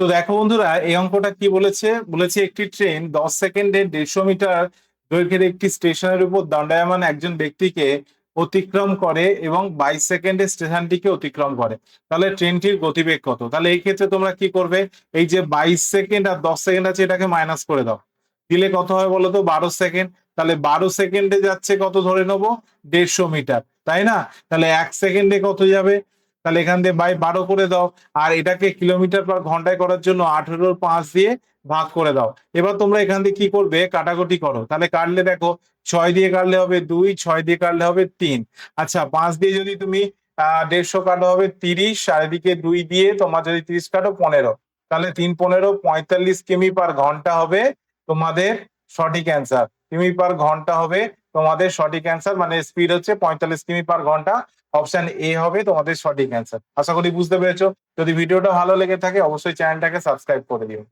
তো দেখো বন্ধুরা, এই অঙ্কটা কি বলেছে বলেছে একটি ট্রেন 10 সেকেন্ডে 150 মিটার দৈর্ঘ্যের একটি স্টেশনের উপর দণ্ডায়মান একজন ব্যক্তিকে অতিক্রম করে এবং 22 সেকেন্ডে স্টেশনটিকে অতিক্রম করে। তাহলে ট্রেনটির গতিবেগ কত? তাহলে এই ক্ষেত্রে তোমরা কি করবে? এই যে 22 সেকেন্ড আর 10 সেকেন্ড আছে, এটাকে মাইনাস করে দাও। দিলে কত হয় বলো তো? 12 সেকেন্ড। তাহলে 12 সেকেন্ডে যাচ্ছে কত ধরে নেবো? 150 মিটার, তাই না? তাহলে 1 সেকেন্ডে কত যাবে? তাহলে এখান দিয়ে বাই 12 করে দাও। আর এটাকে কিলোমিটার পার ঘন্টায় করার জন্য 18 র 5 দিয়ে ভাগ করে দাও। এবার তোমরা এখান দিয়ে কি করবে? কাটাকুটি করো। তাহলে কাটলে দেখো, 6 দিয়ে কাটলে হবে 2, 6 দিয়ে কাটলে হবে 3। আচ্ছা, 5 দিয়ে যদি তুমি 150 কাটো হবে 30, আর এদিকে 2 দিয়ে তোমার যদি 30 কাটো 15। তাহলে 3 15 45 কিমি পার ঘন্টা হবে তোমাদের সঠিক অ্যান্সার। কিমি পার ঘন্টা হবে তোমাদের সঠিক অ্যান্সার, মানে স্পিড হচ্ছে 45 কিমি পার ঘন্টা। অপশন এ হবে তোমাদের সঠিক অ্যান্সার। আশা করি বুঝতে পেরেছো। যদি ভিডিওটা ভালো লেগে থাকে অবশ্যই চ্যানেলটাকে সাবস্ক্রাইব করে দিও।